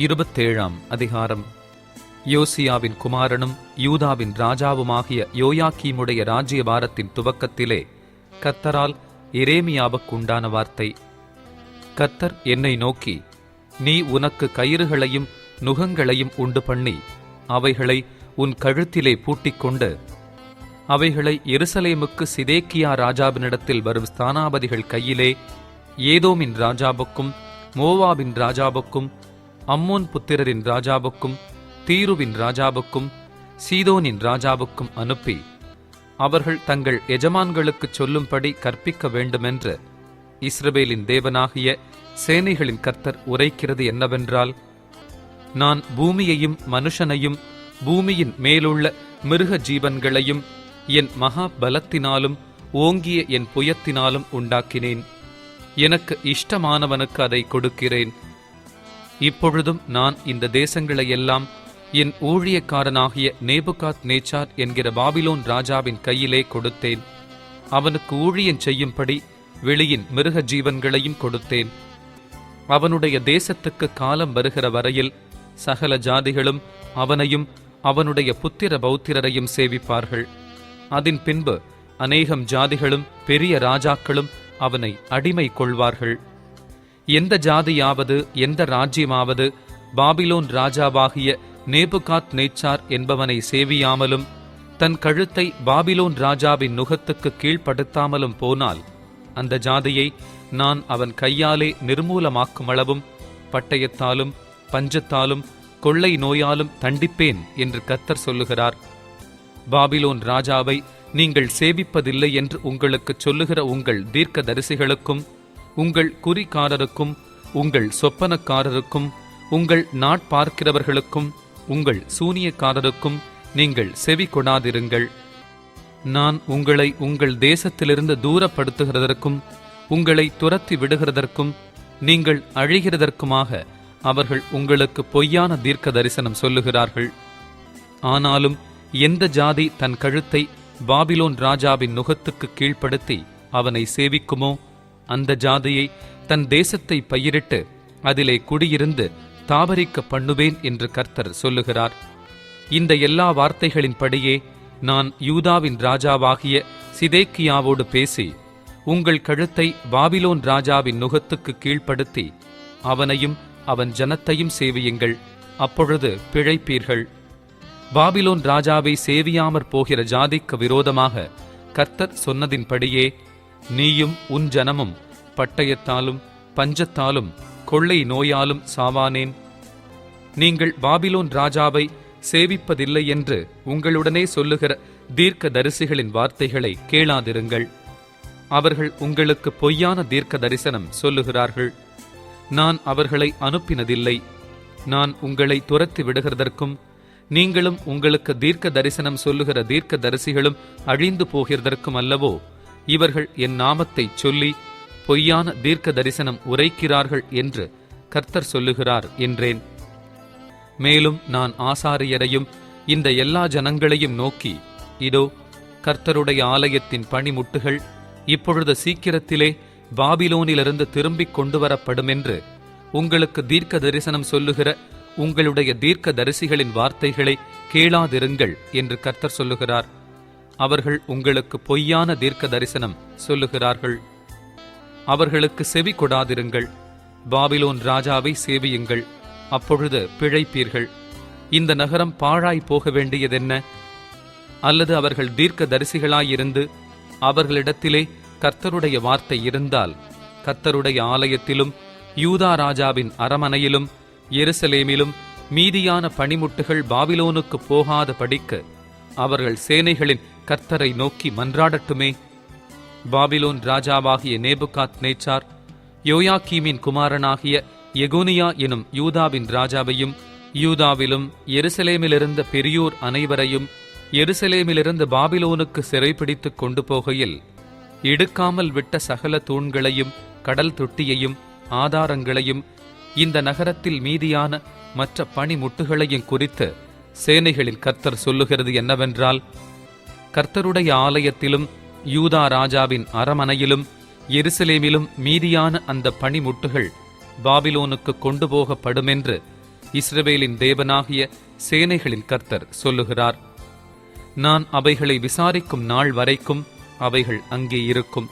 27 அதிகாரம். யோசியாவின் குமாரனும் யூதாவின் ராஜாவுமாகிய யோயாக்கீமுடைய ராஜ்யபாரத்தின் துவக்கத்திலே கர்த்தரால் எரேமியாவுக்கு உண்டான வார்த்தை. கர்த்தர் என்னை நோக்கி, நீ உனக்கு கயிறுகளையும் நுகங்களையும் உண்டு பண்ணி அவைகளை உன் கழுத்திலே பூட்டிக்கொண்டு அவைகளை எருசலேமுக்கு சிதேக்கியா ராஜாவினிடத்தில் வரும் ஸ்தானாபதிகள் கையிலே ஏதோமின் ராஜாவுக்கும் மோவாபின் ராஜாவுக்கும் அம்மோன் புத்திரரின் ராஜாவுக்கும் தீருவின் ராஜாவுக்கும் சீதோனின் ராஜாவுக்கும் அனுப்பி அவர்கள் தங்கள் எஜமான்களுக்குச் சொல்லும்படி கற்பிக்க வேண்டுமென்று இஸ்ரவேலின் தேவனாகிய சேனைகளின் கர்த்தர் உரைக்கிறது என்னவென்றால், நான் பூமியையும் மனுஷனையும் பூமியின் மேலுள்ள மிருக ஜீவன்களையும் என் மகா பலத்தினாலும் ஓங்கிய என் புயத்தினாலும் உண்டாக்கினேன். எனக்கு இஷ்டமானவனுக்கு அதை கொடுக்கிறேன். இப்பொழுதும் நான் இந்த தேசங்களையெல்லாம் என் ஊழியக்காரனாகிய நேபுகாத் நேச்சார் என்கிற பாபிலோன் ராஜாவின் கையிலே கொடுத்தேன். அவனுக்கு ஊழியம் செய்யும்படி வெளியின் மிருக ஜீவன்களையும் கொடுத்தேன். அவனுடைய தேசத்துக்கு காலம் வருகிற வரையில் சகல ஜாதிகளும் அவனையும் அவனுடைய புத்திர பௌத்திரரையும் சேவிப்பார்கள். அதன் பின்பு அநேகம் ஜாதிகளும் பெரிய ராஜாக்களும் அவனை அடிமை கொள்வார்கள். எந்த ஜாதியாவது எந்த ராஜ்யமாவது பாபிலோன் ராஜாவாகிய நேபுகாத் நேச்சார் என்பவனை சேவியாமலும் தன் கழுத்தை பாபிலோன் ராஜாவின் நுகத்துக்கு கீழ்ப்படுத்தாமலும் போனால் அந்த ஜாதியை நான் அவன் கையாலே நிர்மூலமாக்குமளவும் பட்டயத்தாலும் பஞ்சத்தாலும் கொள்ளை நோயாலும் தண்டிப்பேன் என்று கர்த்தர் சொல்லுகிறார். பாபிலோன் ராஜாவை நீங்கள் சேவிப்பதில்லை என்று உங்களுக்கு சொல்லுகிற உங்கள் தீர்க்கதரிசிகளுக்கும் உங்கள் குறிக்காரருக்கும் உங்கள் சொப்பனக்காரருக்கும் உங்கள் நாட்பார்க்கிறவர்களுக்கும் உங்கள் சூனியக்காரருக்கும் நீங்கள் செவி கொடாதிருங்கள். நான் உங்களை உங்கள் தேசத்திலிருந்து தூரப்படுத்துகிறதற்கும் உங்களை துரத்தி விடுகிறதற்கும் நீங்கள் அழிகிறதற்குமாக அவர்கள் உங்களுக்கு பொய்யான தீர்க்க தரிசனம் சொல்லுகிறார்கள். ஆனாலும் எந்த ஜாதி தன் கழுத்தை பாபிலோன் ராஜாவின் நுகத்துக்கு கீழ்ப்படுத்தி அவனை சேவிக்குமோ அந்த ஜாதியை தன் தேசத்தை பயிரிட்டு அதிலே குடியிருந்து தாபரிக்க பண்ணுவேன் என்று கர்த்தர் சொல்லுகிறார். இந்த எல்லா வார்த்தைகளின்படியே நான் யூதாவின் ராஜாவாகிய சிதேக்கியாவோடு பேசி, உங்கள் கழுத்தை பாபிலோன் ராஜாவின் நுகத்துக்கு கீழ்ப்படுத்தி அவனையும் அவன் ஜனத்தையும் சேவியுங்கள், அப்பொழுது பிழைப்பீர்கள். பாபிலோன் ராஜாவை சேவியாமற் போகிற ஜாதிக்கு விரோதமாக கர்த்தர் சொன்னதின்படியே நீயும் உன் ஜனமும் பட்டயத்தாலும் பஞ்சத்தாலும் கொள்ளை நோயாலும் சாவானேன். நீங்கள் பாபிலோன் ராஜாவை சேவிப்பதில்லை என்று உங்களுடனே சொல்லுகிற தீர்க்க தரிசிகளின் வார்த்தைகளை கேளாதிருங்கள். அவர்கள் உங்களுக்கு பொய்யான தீர்க்க தரிசனம் சொல்லுகிறார்கள். நான் அவர்களை அனுப்பினதில்லை. நான் உங்களை துரத்தி விடுகிறதற்கும் நீங்களும் உங்களுக்கு தீர்க்க தரிசனம் சொல்லுகிற தீர்க்க தரிசிகளும் அழிந்து போகிறதற்கும் அல்லவோ இவர்கள் என் நாமத்தை சொல்லி பொய்யான தீர்க்க தரிசனம் உரைக்கிறார்கள் என்று கர்த்தர் சொல்லுகிறார் என்றேன். மேலும் நான் ஆசாரியரையும் இந்த எல்லா ஜனங்களையும் நோக்கி, இதோ கர்த்தருடைய ஆலயத்தின் பணிமுட்டுகள் இப்பொழுது சீக்கிரத்திலே பாபிலோனிலிருந்து திரும்பிக் கொண்டு வரப்படும் என்று உங்களுக்கு தீர்க்க தரிசனம் சொல்லுகிற உங்களுடைய தீர்க்க தரிசிகளின் வார்த்தைகளை கேளாதிருங்கள் என்று கர்த்தர் சொல்லுகிறார். அவர்கள் உங்களுக்கு பொய்யான தீர்க்க தரிசனம் சொல்லுகிறார்கள். அவர்களுக்கு செவி கொடாதிருங்கள். பாபிலோன் ராஜாவை சேவியுங்கள், அப்பொழுது பிழைப்பீர்கள். இந்த நகரம் பாழாய் போக வேண்டியதென்ன? அல்லது அவர்கள் தீர்க்க தரிசிகளாயிருந்து அவர்களிடத்திலே கர்த்தருடைய வார்த்தை இருந்தால் கர்த்தருடைய ஆலயத்திலும் யூதா ராஜாவின் அரமனையிலும் எருசலேமிலும் மீதியான பணிமுட்டுகள் பாபிலோனுக்கு போகாத படிக்கு அவர்கள் சேனைகளின் கர்த்தரை நோக்கி மன்றாடட்டுமே. பாபிலோன் ராஜாவாகிய நேபுகாத் நேச்சார் யோயாக்கீமின் குமாரனாகிய எகோனியா எனும் யூதாவின் ராஜாவையும் யூதாவிலும் எருசலேமிலிருந்த பெரியோர் அனைவரையும் எருசலேமிலிருந்து பாபிலோனுக்கு சிறைப்பிடித்துக் கொண்டு போகையில் எடுக்காமல் விட்ட சகல தூண்களையும் கடல் தொட்டியையும் ஆதாரங்களையும் இந்த நகரத்தில் மீதியான மற்ற பணிமுட்டுகளையும் குறித்து சேனைகளின் கர்த்தர் சொல்லுகிறது என்னவென்றால், கர்த்தருடைய ஆலயத்திலும் யூதா ராஜாவின் அரமனையிலும் எருசலேமிலும் மீதியான அந்த பணிமுட்டுகள் பாபிலோனுக்கு கொண்டு போகப்படுமென்று இஸ்ரவேலின் தேவனாகிய சேனைகளின் கர்த்தர் சொல்லுகிறார். நான் அவைகளை விசாரிக்கும் நாள் வரைக்கும் அவைகள் அங்கே இருக்கும்.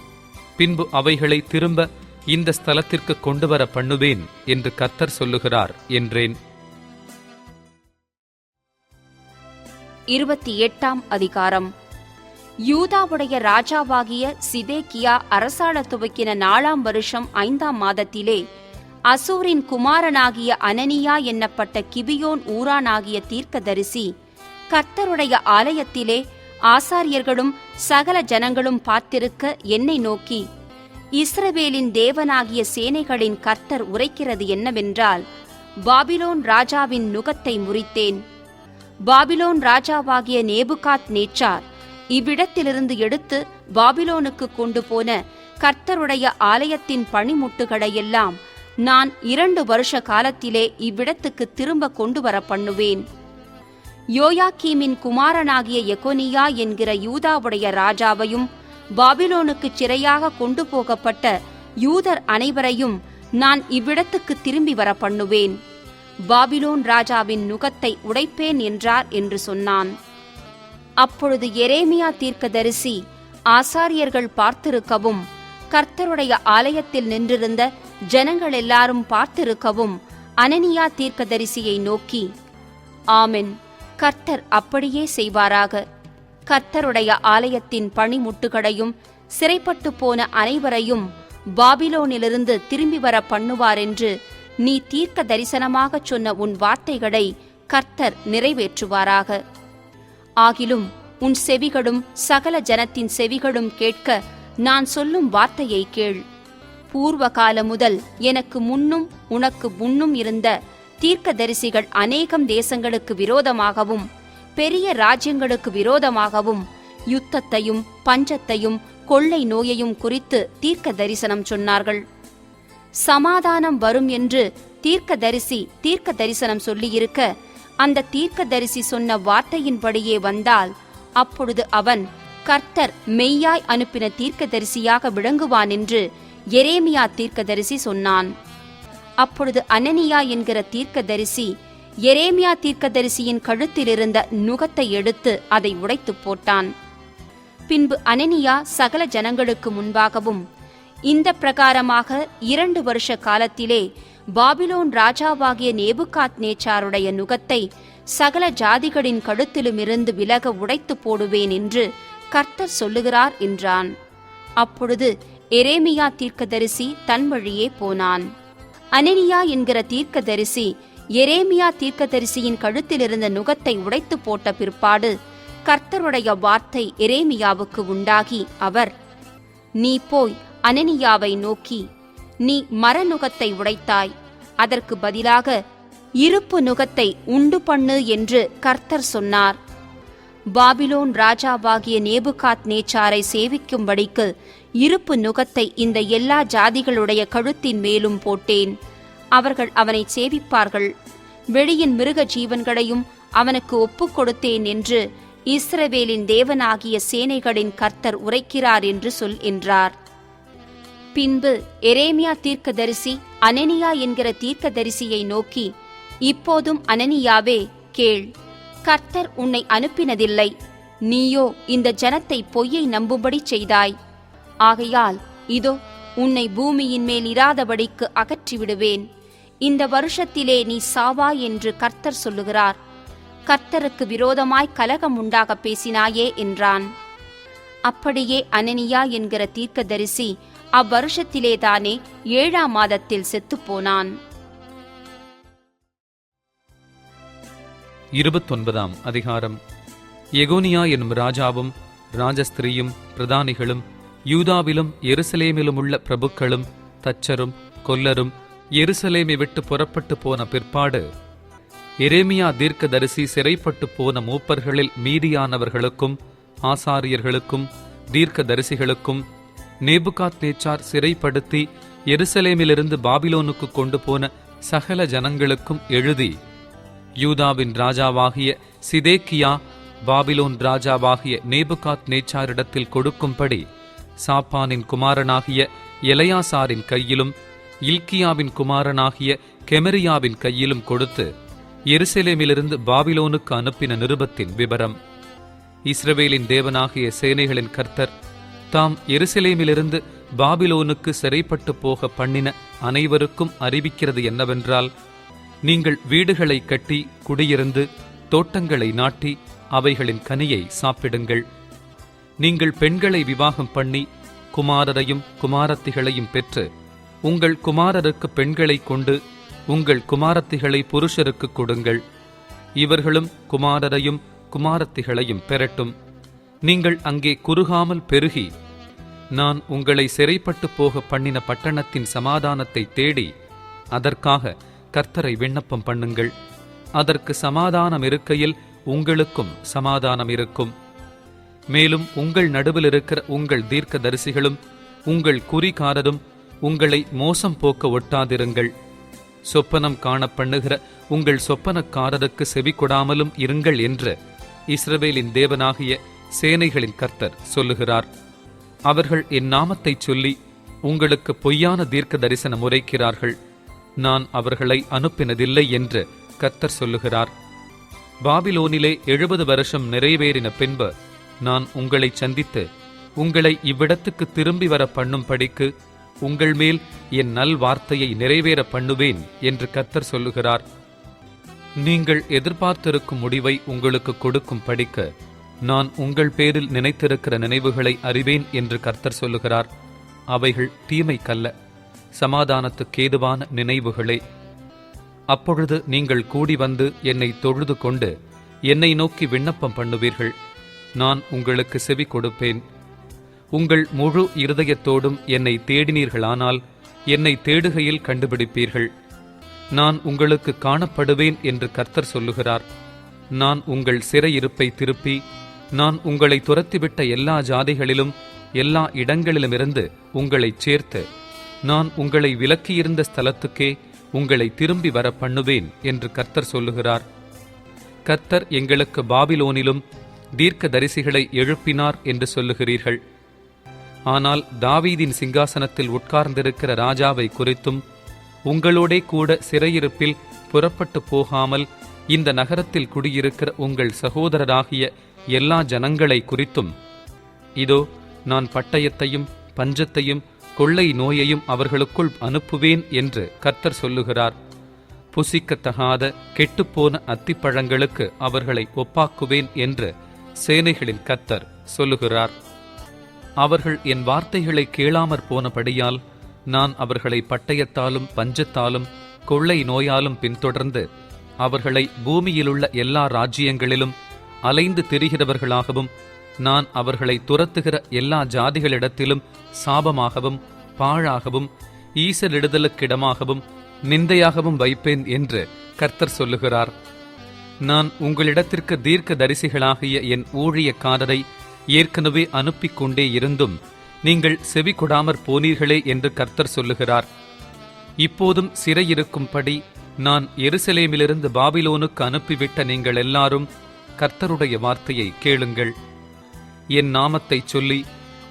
பின்பு அவைகளை திரும்ப இந்த ஸ்தலத்திற்கு கொண்டு வர பண்ணுவேன் என்று கர்த்தர் சொல்லுகிறார் என்றேன். 28ஆம் அதிகாரம். யூதாவுடைய ராஜாவாகிய சிதேக்கியா அரசாள துவக்கின 4ஆம் வருஷம் 5ஆம் மாதத்திலே அசூரின் குமாரனாகிய அனனியா என்னப்பட்ட கிபியோன் ஊரானாகிய தீர்க்கதரிசி கர்த்தருடைய ஆலயத்திலே ஆசாரியர்களும் சகல ஜனங்களும் பார்த்திருக்க என்னை நோக்கி, இஸ்ரவேலின் தேவனாகிய சேனைகளின் கர்த்தர் உரைக்கிறது என்னவென்றால், பாபிலோன் ராஜாவின் நுகத்தை முறித்தேன். பாபிலோன் ராஜாவாகிய நேபுகாத் நேச்சார் இவ்விடத்திலிருந்து எடுத்து பாபிலோனுக்கு கொண்டு போன கர்த்தருடைய ஆலயத்தின் பணிமுட்டுகளையெல்லாம் நான் 2 வருஷ காலத்திலே இவ்விடத்துக்கு திரும்ப கொண்டு வர பண்ணுவேன். யோயாக்கீமின் குமாரனாகிய எகொனியா என்கிற யூதாவுடைய ராஜாவையும் பாபிலோனுக்கு சிறையாக கொண்டு போகப்பட்ட யூதர் அனைவரையும் நான் இவ்விடத்துக்கு திரும்பி வர பண்ணுவேன். பாபிலோன் ராஜாவின் நுகத்தை உடைப்பேன் என்றார் என்று சொன்னான். அப்பொழுது எரேமியா தீர்க்கதரிசி ஆசாரியர்கள் பார்த்திருக்கவும், கர்த்தருடைய ஆலயத்தில் நின்றிருந்த ஜனங்கள் எல்லாரும் பார்த்திருக்கவும், அனனியா தீர்க்கதரிசியை நோக்கி, ஆமென், கர்த்தர் அப்படியே செய்வாராக. கர்த்தருடைய ஆலயத்தின் பணிமுட்டுகளையும் சிறைப்பட்டு போன அனைவரையும் பாபிலோனிலிருந்து திரும்பி வர பண்ணுவார் என்று நீ தீர்க்க தரிசனமாகச் சொன்ன உன் வார்த்தைகளை கர்த்தர் நிறைவேற்றுவாராக. ஆகிலும் உன் செவிகளும் சகல ஜனத்தின் செவிகளும் கேட்க நான் சொல்லும் வார்த்தையை கேள். பூர்வகால முதல் எனக்கு முன்னும் உனக்கு முன்னும் இருந்த தீர்க்கதரிசிகள் அநேகம் தேசங்களுக்கு விரோதமாகவும் பெரிய ராஜ்யங்களுக்கு விரோதமாகவும் யுத்தத்தையும் பஞ்சத்தையும் கொள்ளை நோயையும் குறித்து தீர்க்க தரிசனம் சொன்னார்கள். சமாதானம் வரும் என்று தீர்க்க தரிசனம் சொல்லியிருக்க, அந்த தீர்க்கதரிசி சொன்ன வார்த்தையின்படியே வந்தால், அப்பொழுது அவன் கர்த்தர் மெய்யாய் அனுப்பின தீர்க்கதரிசியாக விளங்குவான் என்று எரேமியா தீர்க்கதரிசி சொன்னான். அப்பொழுது அனனியா என்கிற தீர்க்கதரிசி எரேமியா தீர்க்கதரிசியின் கழுத்திலிருந்த நுகத்தை எடுத்து அதை உடைத்து போட்டான். பின்பு அனனியா சகல ஜனங்களுக்கு முன்பாகவும், இந்த பிரகாரமாக 2 வருஷ காலத்திலே பாபிலோன் ராஜாவாகிய நேபுகாத் நேச்சாருடைய நுகத்தை சகல ஜாதிகளின் கழுத்திலுமிருந்து விலக உடைத்து போடுவேன் என்று கர்த்தர் சொல்லுகிறார் என்றான். அப்பொழுது எரேமியா தீர்க்கதரிசி தன் வழியே போனான். அனனியா என்கிற தீர்க்கதரிசி எரேமியா தீர்க்கதரிசியின் கழுத்திலிருந்த நுகத்தை உடைத்து போட்ட பிற்பாடு கர்த்தருடைய வார்த்தை எரேமியாவுக்கு உண்டாகி, அவர், நீ போய் அனனியாவை நோக்கி, நீ மரநுகத்தை உடைத்தாய், அதற்கு பதிலாக இருப்பு நுகத்தை உண்டு பண்ணு என்று கர்த்தர் சொன்னார். பாபிலோன் ராஜாவாகிய நேபுகாத் நேச்சாரை சேவிக்கும்படிக்கு இருப்பு நுகத்தை இந்த எல்லா ஜாதிகளுடைய கழுத்தின் மேலும் போட்டேன். அவர்கள் அவனை சேவிப்பார்கள். வெளியின் மிருக ஜீவன்களையும் அவனுக்கு ஒப்புக் கொடுத்தேன் என்று இஸ்ரவேலின் தேவனாகிய சேனைகளின் கர்த்தர் உரைக்கிறார் என்று சொல் என்றார். பின்பு எரேமியா தீர்க்கதரிசி அனனியா என்கிற தீர்க்கதரிசியை நோக்கி, இப்போதும் அனனியாவே கேள், கர்த்தர் உன்னை அனுப்பினதில்லை, நீயோ இந்த ஜனத்தை பொய்யை நம்பும்படி செய்தாய். ஆகையால் இதோ உன்னை பூமியின் மேல் இராதபடிக்கு அகற்றிவிடுவேன். இந்த வருஷத்திலே நீ சாவாய் என்று கர்த்தர் சொல்லுகிறார். கர்த்தருக்கு விரோதமாய் கலகம் உண்டாக பேசினாயே என்றான். அப்படியே அனனியா என்கிற தீர்க்கதரிசி அவ்வருஷத்திலேதானே 7ஆம் மாதத்தில் செத்துப்போனான். 29ஆம் அதிகாரம். எகோனியா என்னும் ராஜாவும் ராஜஸ்திரியும் பிரதானிகளும் யூதாவிலும் எருசலேமிலும் உள்ள பிரபுக்களும் தச்சரும் கொல்லரும் எருசலேமை விட்டு புறப்பட்டு போன பிற்பாடு எரேமியா தீர்க்கதரிசி சிறைப்பட்டு போன மூப்பர்களில் மீதியானவர்களுக்கும் ஆசாரியர்களுக்கும் தீர்க்கதரிசிகளுக்கும் நேபுகாத் நேச்சார் சிறைப்படுத்தி எருசலேமிலிருந்து பாபிலோனுக்கு கொண்டு போன சகல ஜனங்களுக்கும் எழுதி, யூதாவின் ராஜாவாகிய சிதேக்கியா பாபிலோன் ராஜாவாகிய நேபுகாத் நேச்சாரிடத்தில் கொடுக்கும்படி சாப்பானின் குமாரனாகிய எலெயாசாரின் கையிலும் இல்கியாவின் குமாரனாகிய கெமரியாவின் கையிலும் கொடுத்து எருசலேமிலிருந்து பாபிலோனுக்கு அனுப்பின நிருபத்தின் விபரம். இஸ்ரவேலின் தேவனாகிய சேனைகளின் கர்த்தர் தாம் எருசலேமிலிருந்து பாபிலோனுக்கு சிறைப்பட்டு போக பண்ணின அனைவருக்கும் அறிவிக்கிறது என்னவென்றால், நீங்கள் வீடுகளை கட்டி குடியிருந்து தோட்டங்களை நாட்டி அவைகளின் கனியை சாப்பிடுங்கள். நீங்கள் பெண்களை விவாகம் பண்ணி குமாரரையும் குமாரத்திகளையும் பெற்று உங்கள் குமாரருக்கு பெண்களை கொண்டு உங்கள் குமாரத்திகளை புருஷருக்கு கொடுங்கள். இவர்களும் குமாரரையும் குமாரத்திகளையும் பெறட்டும். நீங்கள் அங்கே குறுகாமல் பெருகி நான் உங்களை சிறைப்பட்டு போக பண்ணின பட்டணத்தின் சமாதானத்தை தேடி அதற்காக கர்த்தரை விண்ணப்பம் பண்ணுங்கள். அதற்கு சமாதானம் இருக்கையில் உங்களுக்கும் சமாதானம் இருக்கும். மேலும் உங்கள் நடுவில் இருக்கிற உங்கள் தீர்க்கதரிசிகளும் உங்கள் குறிகாரரும் உங்களை மோசம் போக்க ஒட்டாதிருங்கள். சொப்பனம் காண பண்ணுகிற உங்கள் சொப்பனக்காரருக்கு செவி கொடாமலும் இருங்கள் என்று இஸ்ரவேலின் தேவனாகிய சேனைகளின் கர்த்தர் சொல்லுகிறார். அவர்கள் என் நாமத்தை சொல்லி உங்களுக்கு பொய்யான தீர்க்க தரிசனம் உரைக்கிறார்கள். நான் அவர்களை அனுப்பினதில்லை என்று கர்த்தர் சொல்லுகிறார். பாபிலோனிலே 70 வருஷம் நிறைவேறின பின்பு நான் உங்களை சந்தித்து உங்களை இவ்விடத்துக்கு திரும்பி வர பண்ணும்படிக்கு உங்கள் மேல் என் நல் வார்த்தையை நிறைவேற பண்ணுவேன் என்று கர்த்தர் சொல்லுகிறார். நீங்கள் எதிர்பார்த்திருக்கும் முடிவை உங்களுக்கு கொடுக்கும் படிக்க நான் உங்கள் பேரில் நினைத்திருக்கிற நினைவுகளை அறிவேன் என்று கர்த்தர் சொல்லுகிறார். அவைகள் தீமைக்கல்ல, சமாதானத்துக்கேதுவான நினைவுகளே. அப்பொழுது நீங்கள் கூடி வந்து என்னை தொழுது கொண்டு என்னை நோக்கி விண்ணப்பம் பண்ணுவீர்கள். நான் உங்களுக்கு செவி கொடுப்பேன். உங்கள் முழு இருதயத்தோடும் என்னை தேடினீர்களானால் என்னை தேடுகையில் கண்டுபிடிப்பீர்கள். நான் உங்களுக்கு காணப்படுவேன் என்று கர்த்தர் சொல்லுகிறார். நான் உங்கள் சிறையிருப்பை திருப்பி நான் உங்களை துரத்திவிட்ட எல்லா ஜாதிகளிலும் எல்லா இடங்களிலுமிருந்து உங்களைச் சேர்த்து நான் உங்களை விலக்கியிருந்த ஸ்தலத்துக்கே உங்களை திரும்பி வர பண்ணுவேன் என்று கர்த்தர் சொல்லுகிறார். கர்த்தர் எங்களுக்கு பாபிலோனிலும் தீர்க்க தரிசிகளை எழுப்பினார் என்று சொல்லுகிறீர்கள். ஆனால் தாவீதின் சிங்காசனத்தில் உட்கார்ந்திருக்கிற ராஜாவை குறித்தும் உங்களோடே கூட சிறையிருப்பில் புறப்பட்டு போகாமல் இந்த நகரத்தில் குடியிருக்கிற உங்கள் சகோதரராகிய எல்லா ஜனங்களை குறித்தும் இதோ நான் பட்டயத்தையும் பஞ்சத்தையும் கொள்ளை நோயையும் அவர்களுக்குள் அனுப்புவேன் என்று கர்த்தர் சொல்லுகிறார். புசிக்கத்தகாத கெட்டுப்போன அத்திப்பழங்களுக்கு அவர்களை ஒப்பாக்குவேன் என்று சேனைகளின் கர்த்தர் சொல்லுகிறார். அவர்கள் என் வார்த்தைகளை கேளாமற் போனபடியால் நான் அவர்களை பட்டயத்தாலும் பஞ்சத்தாலும் கொள்ளை நோயாலும் பின்தொடர்ந்து அவர்களை பூமியிலுள்ள எல்லா ராஜ்யங்களிலும் அலைந்து திரிகிறவர்களாகவும் நான் அவர்களை துரத்துகிற எல்லா ஜாதிகளிடத்திலும் சாபமாகவும் பாழாகவும் ஈசலிடுதலுக்கிடமாகவும் நிந்தையாகவும் வைப்பேன் என்று கர்த்தர் சொல்லுகிறார். நான் உங்களிடத்திற்கு தீர்க்க தரிசிகளாகிய என் ஊழியக்காரரை ஏற்கனவே அனுப்பிக் கொண்டே இருந்தும் நீங்கள் செவி கொடாமற் போனீர்களே என்று கர்த்தர் சொல்லுகிறார். இப்போதும் சிறையிருக்கும்படி நான் எருசலேமிலிருந்து பாபிலோனுக்கு அனுப்பிவிட்ட நீங்கள் எல்லாரும் கர்த்தருடைய வார்த்தையை கேளுங்கள். என் நாமத்தைச் சொல்லி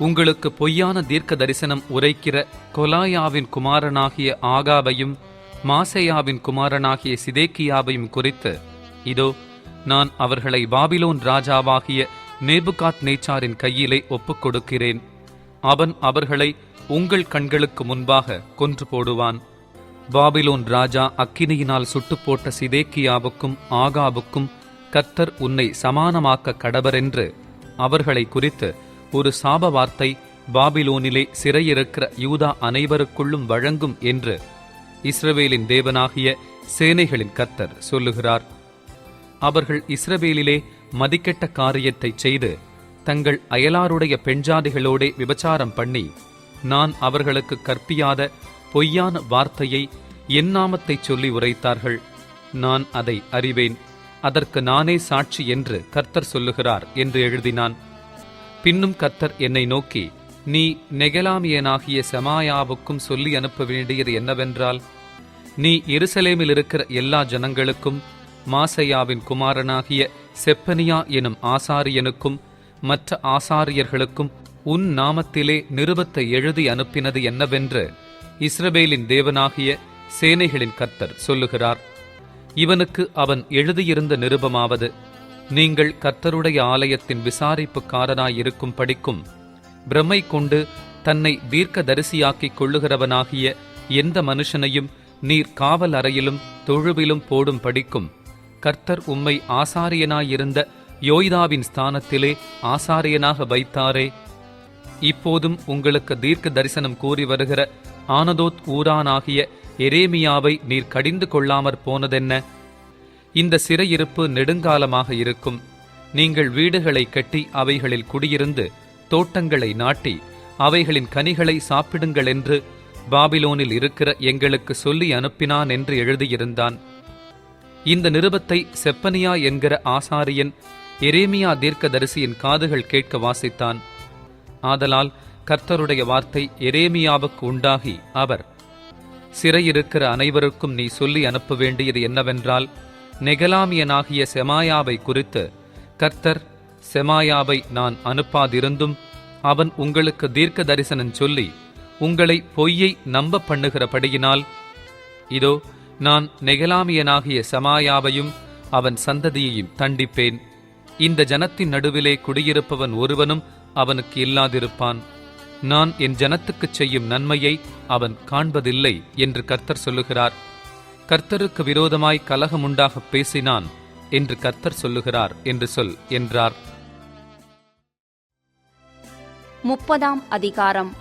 உங்களுக்கு பொய்யான தீர்க்க தரிசனம் உரைக்கிற கொலாயாவின் குமாரனாகிய ஆகாபையும் மாசேயாவின் குமாரனாகிய சிதேக்கியாவையும் குறித்து இதோ நான் அவர்களை பாபிலோன் ராஜாவாகிய நேபுகாத் நேச்சாரின் கையிலே ஒப்புக் கொடுக்கிறேன். அவன் அவர்களை உங்கள் கண்களுக்கு முன்பாக கொன்று போடுவான். பாபிலோன் ராஜா அக்கினியினால் சுட்டுப்போட்ட சிதேக்கியாவுக்கும் ஆகாபுக்கும் கர்த்தர் உன்னை சமானமாக்க கடவரென்று அவர்களை குறித்து ஒரு சாப வார்த்தை பாபிலோனிலே சிறையிருக்கிற யூதா அனைவருக்குள்ளும் வழங்கும் என்று இஸ்ரவேலின் தேவனாகிய சேனைகளின் கர்த்தர் சொல்லுகிறார். அவர்கள் இஸ்ரவேலிலே மதிக்கெட்ட காரியத்தை செய்து தங்கள் அயலாருடைய பெண்ஜாதிகளோடே விபச்சாரம் பண்ணி நான் அவர்களுக்கு கற்பியாத பொய்யான வார்த்தையை என் நாமத்தைச் சொல்லி உரைத்தார்கள். நான் அதை அறிவேன், அதற்கு நானே சாட்சி என்று கர்த்தர் சொல்லுகிறார் என்று எழுதினான். பின்னும் கர்த்தர் என்னை நோக்கி, நீ நெகலாமியனாகிய செமாயாவுக்கும் சொல்லி அனுப்ப வேண்டியது என்னவென்றால், நீ எருசலேமில் இருக்கிற எல்லா ஜனங்களுக்கும் மாசையாவின் குமாரனாகிய செப்பனியா எனும் ஆசாரியனுக்கும் மற்ற ஆசாரியர்களுக்கும் உன் நாமத்திலே நிருபத்தை எழுதி அனுப்பினது என்னவென்று இஸ்ரவேலின் தேவனாகிய சேனைகளின் கர்த்தர் சொல்லுகிறார். இவனுக்கு அவன் எழுதியிருந்த நிருபமாவது, நீங்கள் கர்த்தருடைய ஆலயத்தின் விசாரிப்புக்காரனாயிருக்கும் படிக்கும் பிரமை கொண்டு தன்னை தீர்க்கதரிசியாக்கிக் கொள்ளுகிறவனாகிய எந்த மனுஷனையும் நீர் காவல் அறையிலும் தொழுவிலும் போடும் படிக்கும் கர்த்தர் உம்மை ஆசாரியனாயிருந்த யோய்தாவின் ஸ்தானத்திலே ஆசாரியனாக வைத்தாரே. இப்போதும் உங்களுக்கு தீர்க்க தரிசனம் கூறி வருகிற ஆனதோத் ஊரானாகிய எரேமியாவை நீர் கடிந்து கொள்ளாமற் போனதென்ன? இந்த சிறையிருப்பு நெடுங்காலமாக இருக்கும். நீங்கள் வீடுகளை கட்டி அவைகளில் குடியிருந்து தோட்டங்களை நாட்டி அவைகளின் கனிகளை சாப்பிடுங்கள் என்று பாபிலோனில் இருக்கிற எங்களுக்கு சொல்லி அனுப்பினான் என்று எழுதியிருந்தான். இந்த நிருபத்தை செப்பனியா என்கிற ஆசாரியன் எரேமியா தீர்க்கதரிசியின் காதுகள் கேட்க வாசித்தான். ஆதலால் கர்த்தருடைய வார்த்தை எரேமியாவுக்கு உண்டாகி, அவர், சிறையிருக்கிற அனைவருக்கும் நீ சொல்லி அனுப்ப வேண்டியது என்னவென்றால், நெகலாமியனாகிய செமாயாவை குறித்து கர்த்தர், செமாயாவை நான் அனுப்பாதிருந்தும் அவன் உங்களுக்கு தீர்க்க தரிசனம் சொல்லி உங்களை பொய்யை நம்ப பண்ணுகிறபடியினால், இதோ நான் நெகலாமியனாகிய செமாயாவையும் அவன் சந்ததியையும் தண்டிப்பேன். இந்த ஜனத்தின் நடுவிலே குடியிருப்பவன் ஒருவனும் அவனுக்கு இல்லாதிருப்பான். நான் என் ஜனத்துக்குச் செய்யும் நன்மையை அவன் காண்பதில்லை என்று கர்த்தர் சொல்லுகிறார். கர்த்தருக்கு விரோதமாய் கலகமுண்டாகப் பேசினான் என்று கர்த்தர் சொல்லுகிறார் என்று சொல் என்றார். 30ஆம் அதிகாரம்.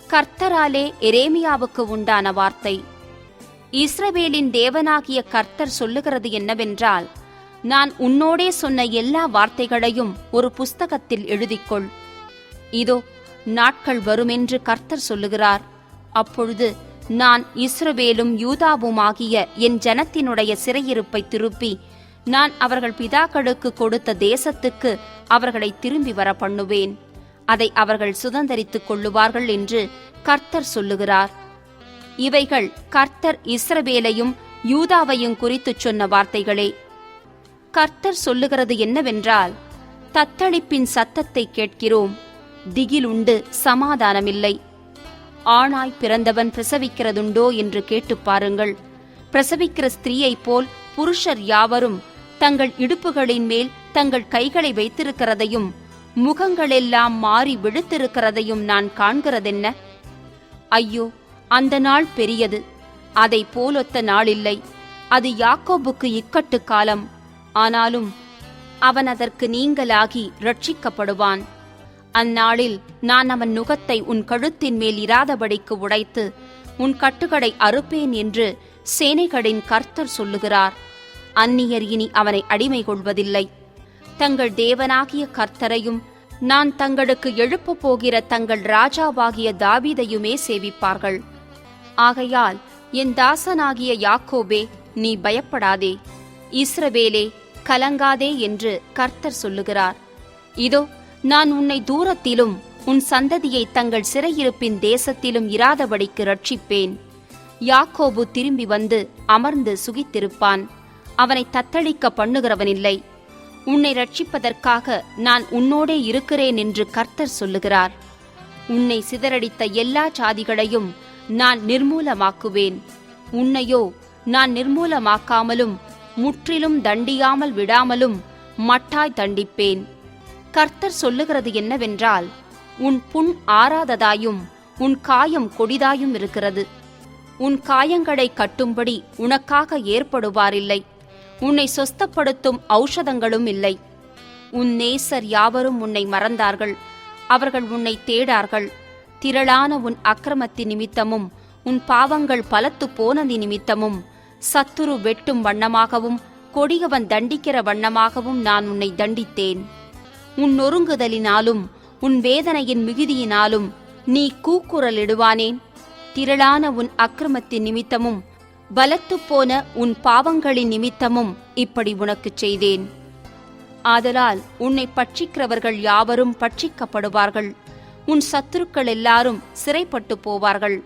கர்த்தராலே எரேமியாவுக்கு உண்டான வார்த்தை. இஸ்ரவேலின் தேவனாகிய கர்த்தர் சொல்லுகிறது என்னவென்றால், நான் உன்னோடே சொன்ன எல்லா வார்த்தைகளையும் ஒரு புஸ்தகத்தில் எழுதிக்கொள். இதோ நாட்கள் வருமென்று கர்த்தர் சொல்லுகிறார். அப்பொழுது நான் இஸ்ரவேலும் யூதாவுமாகிய என் ஜனத்தினுடைய சிறையிருப்பை திருப்பி, நான் அவர்கள் பிதாக்களுக்கு கொடுத்த தேசத்துக்கு அவர்களை திரும்பி வர பண்ணுவேன். அதை அவர்கள் சுதந்தரித்துக் கொள்ளுவார்கள் என்று கர்த்தர் சொல்லுகிறார். இவைகள் கர்த்தர் இஸ்ரவேலையும் யூதாவையும் குறித்துச் சொன்ன வார்த்தைகளே. கர்த்தர் சொல்லுகிறது என்னவென்றால், தத்தளிப்பின் சத்தத்தை கேட்கிறோம், திகிலுண்டு சமாதானமில்லை. ஆணாய் பிறந்தவன் பிரசவிக்கிறதுண்டோ என்று கேட்டுப் பாருங்கள். பிரசவிக்கிற ஸ்திரீயைப் போல் புருஷர் யாவரும் தங்கள் இடுப்புகளின் மேல் தங்கள் கைகளை வைத்திருக்கிறதையும் முகங்களெல்லாம் மாறி விழுத்திருக்கிறதையும் நான் காண்கிறதென்ன? ஐயோ, அந்த நாள் பெரியது, அதை போலொத்த நாளில்லை. அது யாக்கோபுக்கு இக்கட்டு காலம், ஆனாலும் அவன் அதற்கு நீங்கலாகி ரட்சிக்கப்படுவான். அந்நாளில் நான் அவன் நுகத்தை உன் கழுத்தின் மேல் இராதபடிக்கு உடைத்து உன் கட்டுகளை அறுப்பேன் என்று சேனைகளின் கர்த்தர் சொல்லுகிறார். அந்நியர் இனி அவனை அடிமை கொள்வதில்லை. தங்கள் தேவனாகிய கர்த்தரையும் நான் தங்களுக்கு எழுப்பப் போகிற தங்கள் ராஜாவாகிய தாவீதையுமே சேவிப்பார்கள். ஆகையால் என் தாசனாகிய யாக்கோபே, நீ பயப்படாதே, இஸ்ரவேலே கலங்காதே என்று கர்த்தர் சொல்லுகிறார். இதோ நான் உன்னை தூரத்திலும் உன் சந்ததியை தங்கள் சிறையிருப்பின் தேசத்திலும் இராதபடிக்கு ரட்சிப்பேன். யாக்கோபு திரும்பி வந்து அமர்ந்து சுகித்திருப்பான், அவனை தத்தளிக்க பண்ணுகிறவனில்லை. உன்னை ரட்சிப்பதற்காக நான் உன்னோடே இருக்கிறேன் என்று கர்த்தர் சொல்லுகிறார். உன்னை சிதறடித்த எல்லா சாதிகளையும் நான் நிர்மூலமாக்குவேன். உன்னையோ நான் நிர்மூலமாக்காமலும் முற்றிலும் தண்டியாமல் விடாமலும் மட்டாய் தண்டிப்பேன். கர்த்தர் சொல்லுகிறது என்னவென்றால், உன் புண் ஆறாததாயும் உன் காயம் கொடிதாயும் இருக்கிறது. உன் காயங்களை கட்டும்படி உனக்காக ஏற்படுவாரில்லை. உன்னை சொஸ்தப்படுத்தும் ஔஷதங்களும் இல்லை. உன் நேசர் யாவரும் உன்னை மறந்தார்கள், அவர்கள் உன்னை தேடார்கள். திரளான உன் அக்கிரமத்தின் நிமித்தமும் உன் பாவங்கள் பலத்து போனதி நிமித்தமும் சத்துரு வெட்டும் வண்ணமாகவும் கொடியவன் தண்டிக்கிற வண்ணமாகவும் நான் உன்னை தண்டித்தேன். உன் நொறுங்குதலினாலும் உன் வேதனையின் மிகுதியினாலும் நீ கூக்குரலிடுவானேன்? திரளான உன் அக்கிரமத்தின் நிமித்தமும் பலத்துப்போன உன் பாவங்களின் நிமித்தமும் இப்படி உனக்குச் செய்தேன். ஆதலால் உன்னை பட்சிக்கிறவர்கள் யாவரும் பட்சிக்கப்படுவார்கள். உன் சத்துருக்கள் எல்லாரும் சிறைப்பட்டு போவார்கள்.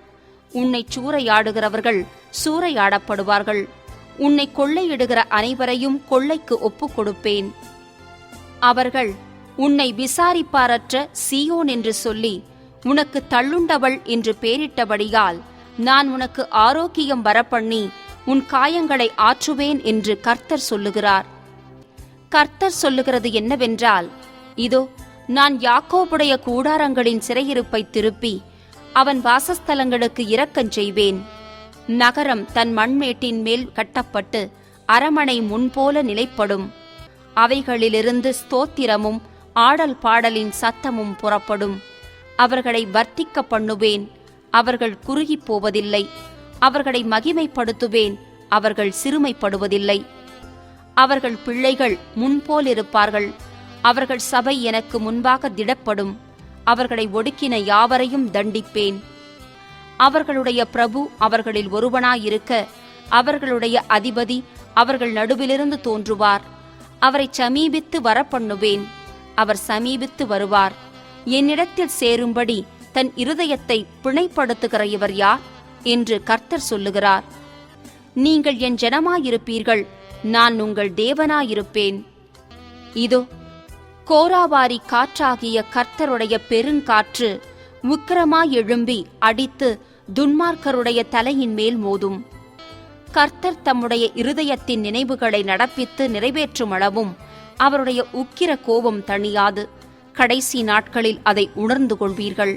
உன்னை சூறையாடுகிறவர்கள் சூறையாடப்படுவார்கள். உன்னை கொள்ளையிடுகிற அனைவரையும் கொள்ளைக்கு ஒப்புக் கொடுப்பேன். அவர்கள் உன்னை விசாரிப்பாரற்ற சீயோன் என்று சொல்லி உனக்கு தள்ளுண்டவள் என்று பேரிட்டபடியால் நான் உனக்கு ஆரோக்கியம் வரப்பண்ணி உன் காயங்களை ஆற்றுவேன் என்று கர்த்தர் சொல்லுகிறார். கர்த்தர் சொல்லுகிறது என்னவென்றால், இதோ நான் யாக்கோபுடைய கூடாரங்களின் சிறையிருப்பை திருப்பி அவன் வாசஸ்தலங்களுக்கு இரக்கஞ் செய்வேன். நகரம் தன் மண்மேட்டின் மேல் கட்டப்பட்டு அரமனை முன்போல நிலைப்படும். அவைகளிலிருந்து ஸ்தோத்திரமும் ஆடல் பாடலின் சத்தமும் புறப்படும். அவர்களை வர்த்திக்க பண்ணுவேன், அவர்கள் குறுகிப் போவதில்லை. அவர்களை மகிமைப்படுத்துவேன், அவர்கள் சிறுமைப்படுவதில்லை. அவர்கள் பிள்ளைகள் முன்போல் இருப்பார்கள். அவர்கள் சபை எனக்கு முன்பாக திடப்படும். அவர்களை ஒடுக்கின யாவரையும் தண்டிப்பேன். அவர்களுடைய பிரபு அவர்களில் ஒருவனாயிருக்க, அவர்களுடைய அதிபதி அவர்கள் நடுவிலிருந்து தோன்றுவார். அவரை சமீபித்து வரப்பண்ணுவேன். அவர் சமீபித்து வருவார். என்னிடத்தில் சேரும்படி தன் இருதயத்தை பிணைப்படுத்துகிற இவர் யார் என்று கர்த்தர் சொல்லுகிறார். நீங்கள் என் ஜனமாயிருப்பீர்கள், நான் உங்கள் தேவனாயிருப்பேன். இதோ கோராவாரி காற்றாகிய கர்த்தருடைய பெருங்காற்று உக்கிரமாய் எழும்பி அடித்து துன்மார்க்கருடைய தலையின் மேல் மோதும். கர்த்தர் தம்முடைய இருதயத்தின் நினைவுகளை நடப்பித்து நிறைவேற்றும் அளவும் அவருடைய உக்கிர கோபம் தணியாது. கடைசி நாட்களில் அதை உணர்ந்து கொள்வீர்கள்.